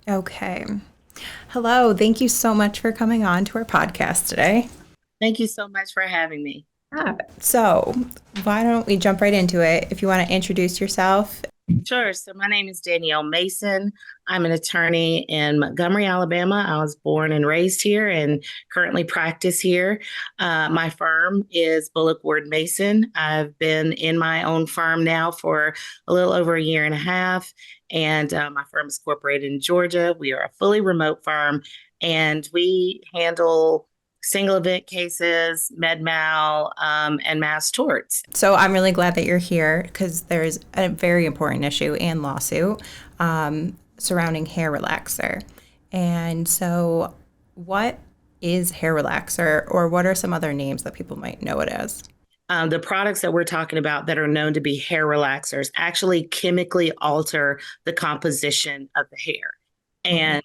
Okay. Hello. Thank you so much for coming on to our podcast today. Thank you so much for having me. So, why don't we jump right into it? If you want to introduce yourself. Sure. So, my name is Danielle Mason. I'm an attorney in Montgomery, Alabama. I was born and raised here and currently practice here. My firm is Bullock Ward Mason. I've been in my own firm now for a little over a year and a half, and my firm is incorporated in Georgia. We are a fully remote firm, and we handle single event cases, med mal, and mass torts. So, I'm really glad that you're here because there's a very important issue and lawsuit surrounding hair relaxer. And so, what is hair relaxer, or what are some other names that people might know it as? The products that we're talking about that are known to be hair relaxers actually chemically alter the composition of the hair. Mhm. And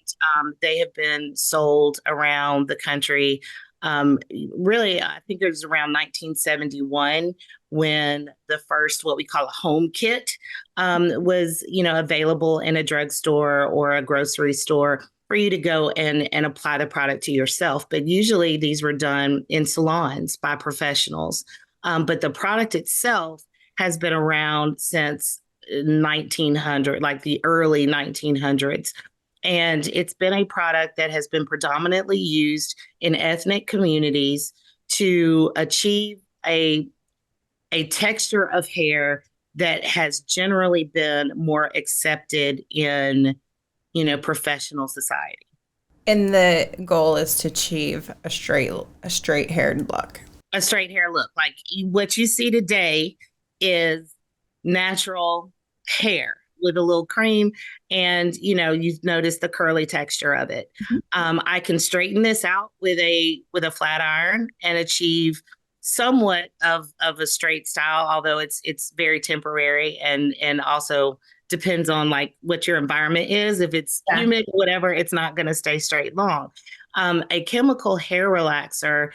they have been sold around the country. Really, I think it was around 1971 when the first, what we call a home kit, was, available in a drugstore or a grocery store for you to go and apply the product to yourself. But usually these were done in salons by professionals. But the product itself has been around since 1900, like the early 1900s. And it's been a product that has been predominantly used in ethnic communities to achieve a texture of hair that has generally been more accepted in, professional society. And the goal is to achieve a straight haired look. A straight hair look. Like what you see today is natural hair with a little cream, and you've noticed the curly texture of it. I can straighten this out with a flat iron and achieve somewhat of a straight style, although it's very temporary and also depends on like what your environment is. If it's Yeah. humid, whatever, it's not going to stay straight long. A chemical hair relaxer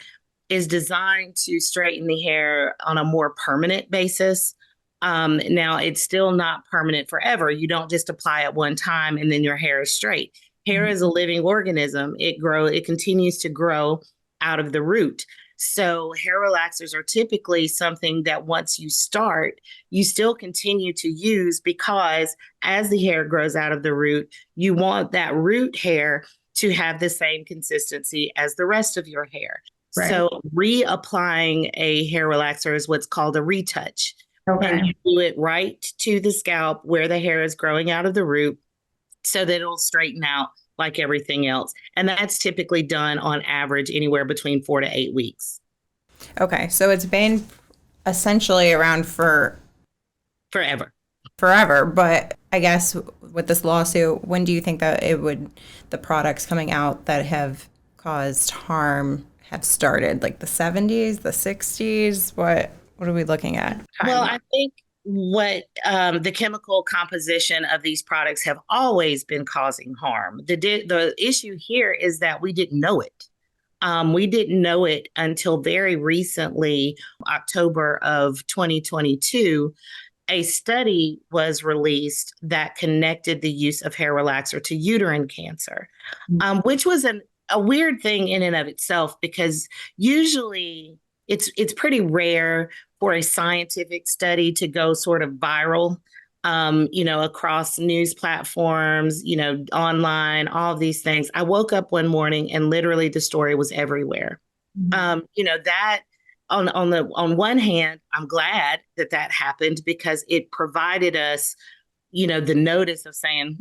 is designed to straighten the hair on a more permanent basis. Now, it's still not permanent forever. You don't just apply it one time and then your hair is straight. Hair is a living organism. It continues to grow out of the root. So hair relaxers are typically something that once you start, you still continue to use because as the hair grows out of the root, you want that root hair to have the same consistency as the rest of your hair. Right. So reapplying a hair relaxer is what's called a retouch. And Okay. you do it right to the scalp where the hair is growing out of the root so that it'll straighten out like everything else. And that's typically done on average anywhere between 4 to 8 weeks. Okay. So it's been essentially around for Forever. forever, but I guess with this lawsuit, when do you think that the products coming out that have caused harm have started? Like the 70s, the 60s? What are we looking at Well, time? I think what the chemical composition of these products have always been causing harm. The issue here is that we didn't know it. We didn't know it until very recently, October of 2022. A study was released that connected the use of hair relaxer to uterine cancer, which was a weird thing in and of itself because usually it's pretty rare for a scientific study to go sort of viral, across news platforms, online, all of these things. I woke up one morning and literally the story was everywhere. That on one hand, I'm glad that that happened because it provided us, the notice of saying,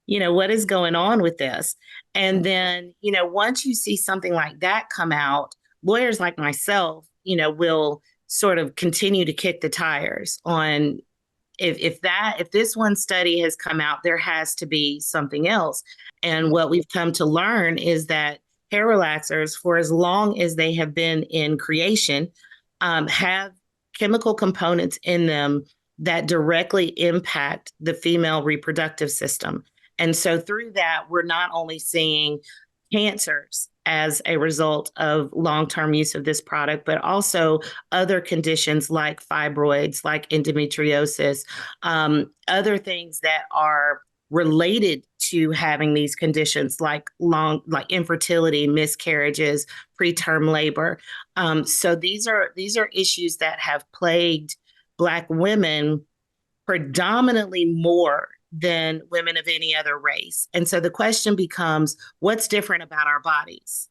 what is going on with this? And then, once you see something like that come out, lawyers like myself, will sort of continue to kick the tires on if this one study has come out, there has to be something else. And what we've come to learn is that hair relaxers, for as long as they have been in creation, have chemical components in them that directly impact the female reproductive system. And so through that, we're not only seeing cancers as a result of long-term use of this product, but also other conditions like fibroids, like endometriosis, other things that are related to having these conditions like infertility, miscarriages, preterm labor. So these are issues that have plagued Black women predominantly more than women of any other race. And so the question becomes, what's different about our bodies?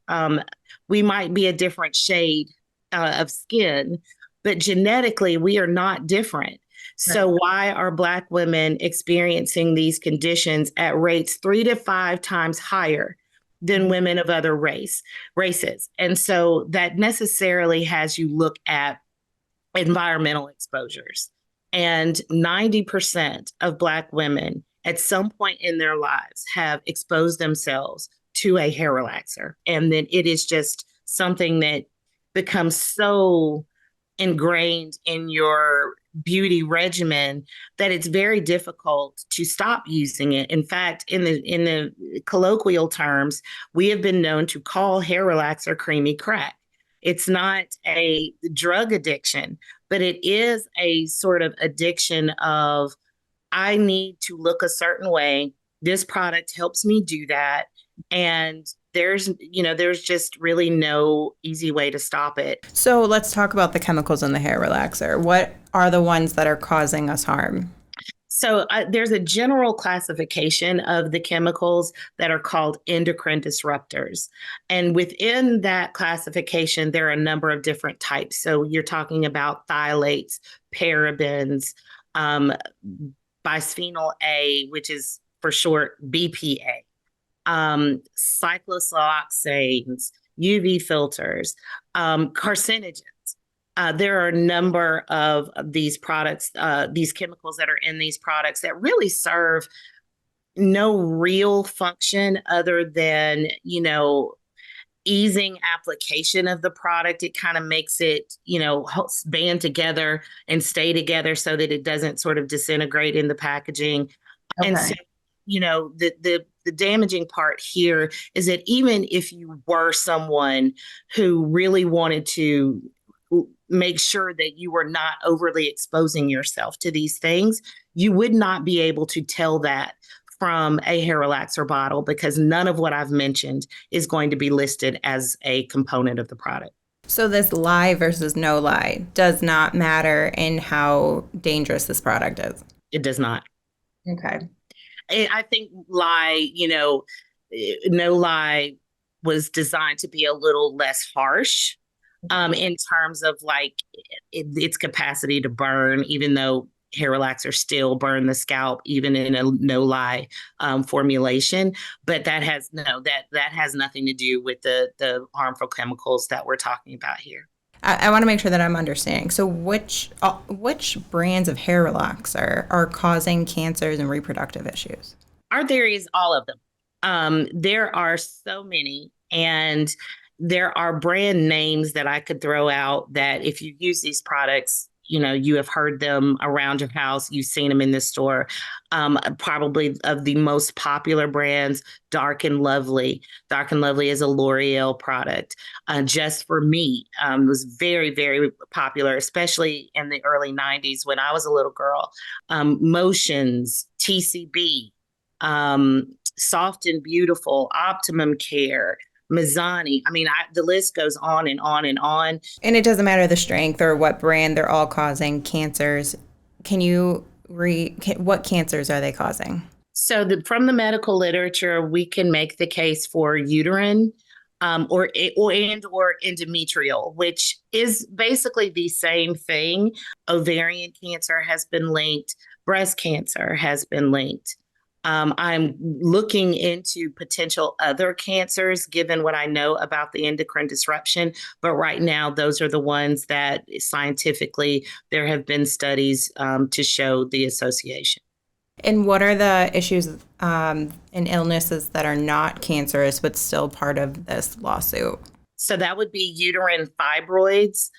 We might be a different shade of skin, but genetically, we are not different. So, Right. why are Black women experiencing these conditions at rates 3 to 5 times higher than women of other races? And so that necessarily has you look at environmental exposures. And 90% of Black women at some point in their lives have exposed themselves to a hair relaxer. And then it is just something that becomes so ingrained in your beauty regimen that it's very difficult to stop using it. In fact, in the colloquial terms, we have been known to call hair relaxer creamy crack. It's not a drug addiction, but it is a sort of addiction of I need to look a certain way. This product helps me do that. And there's just really no easy way to stop it. So let's talk about the chemicals in the hair relaxer. What are the ones that are causing us harm? So there's a general classification of the chemicals that are called endocrine disruptors. And within that classification, there are a number of different types. So you're talking about phthalates, parabens, um, bisphenol A, which is for short BPA, cyclosiloxanes, UV filters, carcinogens. There are a number of these products, these chemicals that are in these products that really serve no real function other than, easing application of the product. It kind of makes it, band together and stay together so that it doesn't sort of disintegrate in the packaging. And so, Okay. the damaging part here is that even if you were someone who really wanted to make sure that you were not overly exposing yourself to these things, you would not be able to tell that from a hair relaxer bottle because none of what I've mentioned is going to be listed as a component of the product. So this lie versus no lie does not matter in how dangerous this product is. It does not. Okay. I think no lie was designed to be a little less harsh in terms of like its capacity to burn, even though hair relaxers still burn the scalp, even in a no lie formulation. But that has nothing to do with the harmful chemicals that we're talking about here. I want to make sure that I'm understanding. So which brands of hair relaxer are causing cancers and reproductive issues? Our theory is all of them. There are so many, and there are brand names that I could throw out that if you use these products, you have heard them around your house, you've seen them in the store. Probably of the most popular brands, Dark and Lovely. Dark and Lovely is a L'Oreal product. Just for Me was very, very popular, especially in the early 90s when I was a little girl. Motions, TCB, Soft and Beautiful, Optimum Care, Mazzani. I mean, the list goes on and on and on. And it doesn't matter the strength or what brand, they're all causing cancers. Can you what cancers are they causing? So, from the medical literature, we can make the case for uterine, or endometrial, which is basically the same thing. Ovarian cancer has been linked. Breast cancer has been linked. I'm looking into potential other cancers given what I know about the endocrine disruption. But right now, those are the ones that scientifically there have been studies to show the association. And what are the issues and illnesses that are not cancerous but still part of this lawsuit? So that would be uterine fibroids,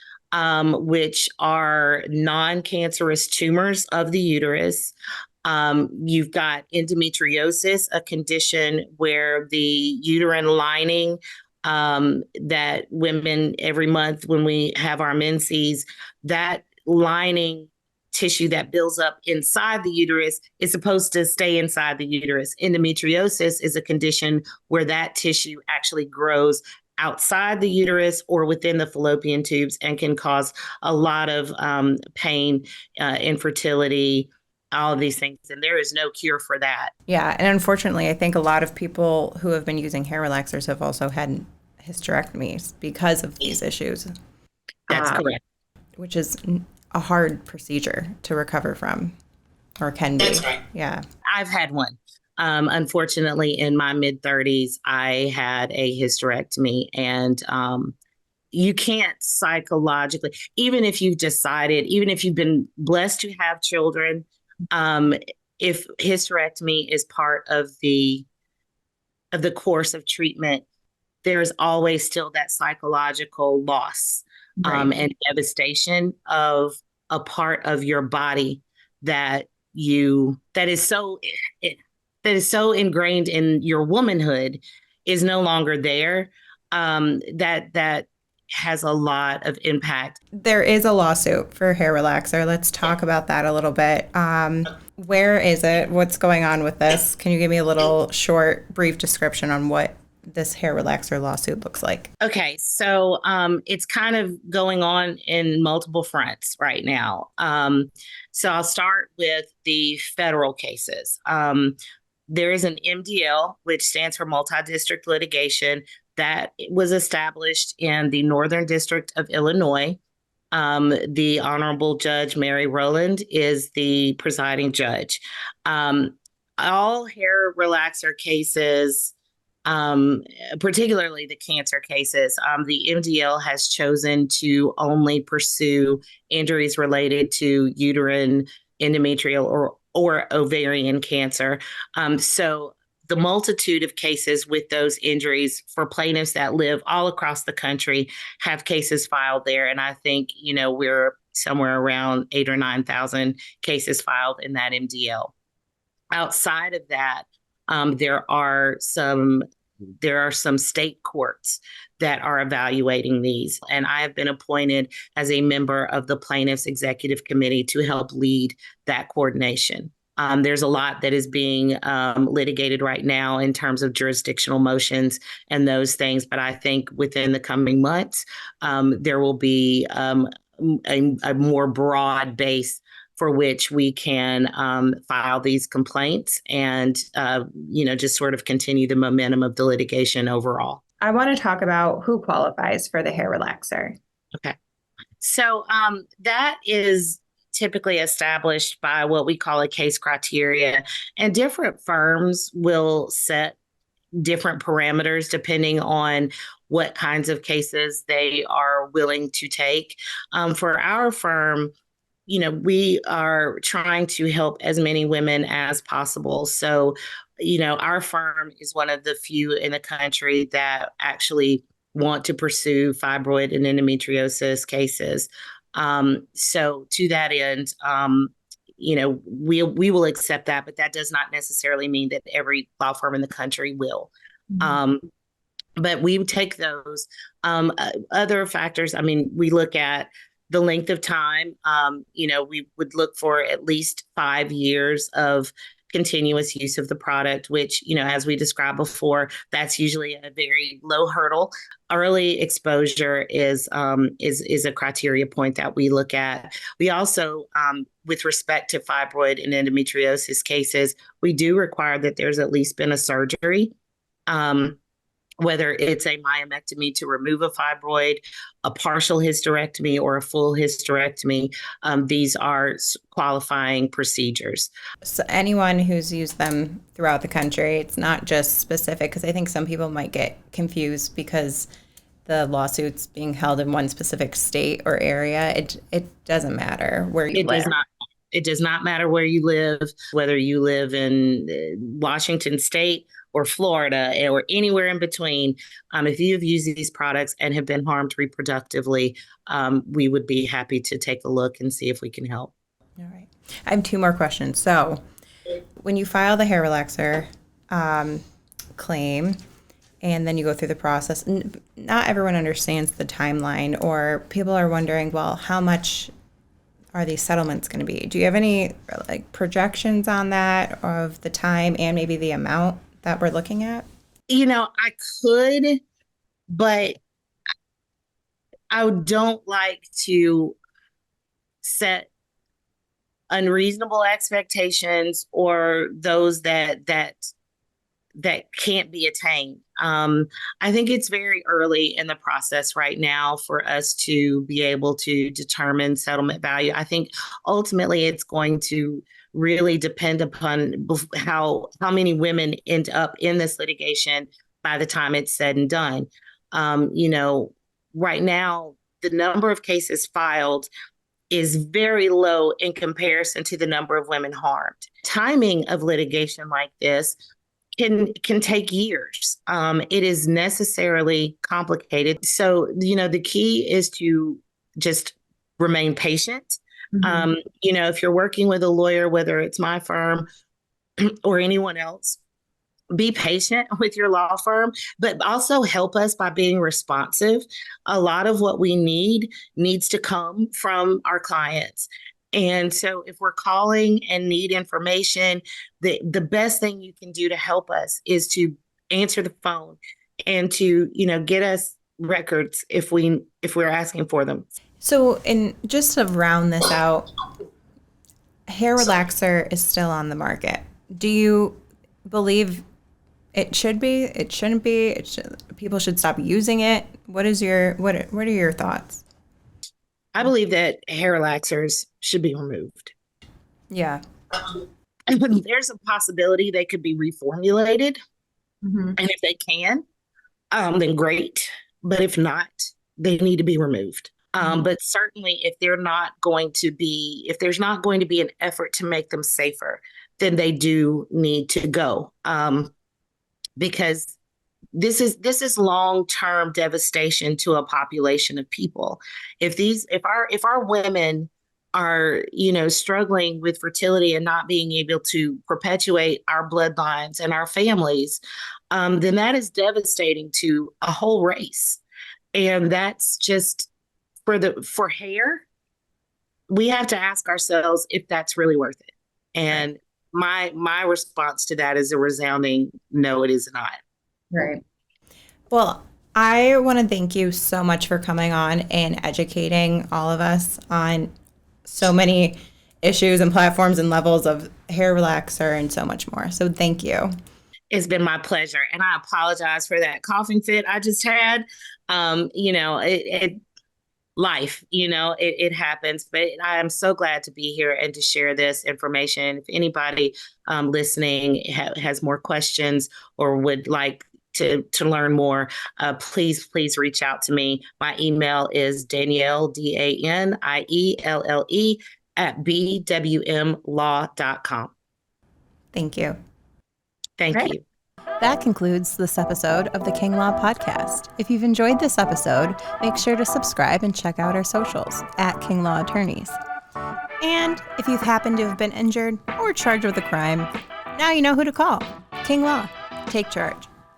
which are non cancerous tumors of the uterus. You've got endometriosis, a condition where the uterine lining that women every month when we have our menses, that lining tissue that builds up inside the uterus is supposed to stay inside the uterus. Endometriosis is a condition where that tissue actually grows outside the uterus or within the fallopian tubes and can cause a lot of pain, infertility, all of these things. And there is no cure for that. Yeah, and unfortunately, I think a lot of people who have been using hair relaxers have also had hysterectomies because of these issues. That's correct. Which is a hard procedure to recover from, or can be. That's right. Yeah. I've had one. Unfortunately, in my mid 30s, I had a hysterectomy, and you can't psychologically, even if you've decided, even if you've been blessed to have children, if hysterectomy is part of the course of treatment, there's always still that psychological loss, and devastation of a part of your body that is so ingrained in your womanhood is no longer there. That has a lot of impact. There is a lawsuit for hair relaxer. Let's talk about that a little bit. Where is it? What's going on with this? Can you give me a little short, brief description on what this hair relaxer lawsuit looks like? Okay, so it's kind of going on in multiple fronts right now. So I'll start with the federal cases. There is an MDL, which stands for multi-district litigation, that was established in the Northern District of Illinois. The Honorable Judge Mary Rowland is the presiding judge. All hair relaxer cases, particularly the cancer cases, the MDL has chosen to only pursue injuries related to uterine, endometrial, or ovarian cancer. So the multitude of cases with those injuries for plaintiffs that live all across the country have cases filed there. And I think, we're somewhere around 8,000 or 9,000 cases filed in that MDL. Outside of that, there are some state courts that are evaluating these. And I have been appointed as a member of the plaintiffs' executive committee to help lead that coordination. There's a lot that is being litigated right now in terms of jurisdictional motions and those things. But I think within the coming months, there will be a more broad base for which we can file these complaints and, just sort of continue the momentum of the litigation overall. I want to talk about who qualifies for the hair relaxer. Okay. So that is typically established by what we call a case criteria, and different firms will set different parameters depending on what kinds of cases they are willing to take. For our firm, we are trying to help as many women as possible. So, our firm is one of the few in the country that actually want to pursue fibroid and endometriosis cases. So to that end, we will accept that, but that does not necessarily mean that every law firm in the country will. Mm-hmm. But we take those other factors. I mean, we look at the length of time. We would look for at least 5 years of continuous use of the product, which, as we described before, that's usually a very low hurdle. Early exposure is a criteria point that we look at. We also, with respect to fibroid and endometriosis cases, we do require that there's at least been a surgery. Whether it's a myomectomy to remove a fibroid, a partial hysterectomy, or a full hysterectomy, these are qualifying procedures. So anyone who's used them throughout the country, it's not just specific, because I think some people might get confused because the lawsuit's being held in one specific state or area. It doesn't matter where you live. It does not matter where you live, whether you live in Washington State or Florida or anywhere in between. If you've used these products and have been harmed reproductively, we would be happy to take a look and see if we can help. All right. I have 2 more questions. So when you file the hair relaxer claim and then you go through the process, not everyone understands the timeline, or people are wondering, well, how much are these settlements going to be? Do you have any like projections on that of the time and maybe the amount that we're looking at? I could, but I don't like to set unreasonable expectations or those that can't be attained. I think it's very early in the process right now for us to be able to determine settlement value. I think ultimately it's going to really depend upon how many women end up in this litigation by the time it's said and done. Right now, the number of cases filed is very low in comparison to the number of women harmed. Timing of litigation like this can take years. It is necessarily complicated. So, the key is to just remain patient. If you're working with a lawyer, whether it's my firm or anyone else, be patient with your law firm, but also help us by being responsive. A lot of what we needs to come from our clients. And so if we're calling and need information, the best thing you can do to help us is to answer the phone and to, get us records if we're asking for them. So, and just to round this out, hair relaxer is still on the market. Do you believe it should be? It shouldn't be? People should stop using it? What are your thoughts? I believe that hair relaxers should be removed. Yeah. There's a possibility they could be reformulated. And if they can, then great. But if not, they need to be removed. But certainly if there's not going to be an effort to make them safer, then they do need to go. Because this is long-term devastation to a population of people. If our women are, struggling with fertility and not being able to perpetuate our bloodlines and our families, then that is devastating to a whole race. And that's just for hair, we have to ask ourselves if that's really worth it. And my response to that is a resounding no, it is not. Right. Well, I want to thank you so much for coming on and educating all of us on so many issues and platforms and levels of hair relaxer and so much more. So thank you. It's been my pleasure. And I apologize for that coughing fit I just had. Life, it happens, but I am so glad to be here and to share this information. If anybody listening has more questions or would like to learn more, please reach out to me. My email is Danielle, DANIELLE @bwmlaw.com. Thank you. Thank you. That concludes this episode of the King Law Podcast. If you've enjoyed this episode, make sure to subscribe and check out our socials @King Law Attorneys. And if you've happened to have been injured or charged with a crime, now you know who to call. King Law. Take charge.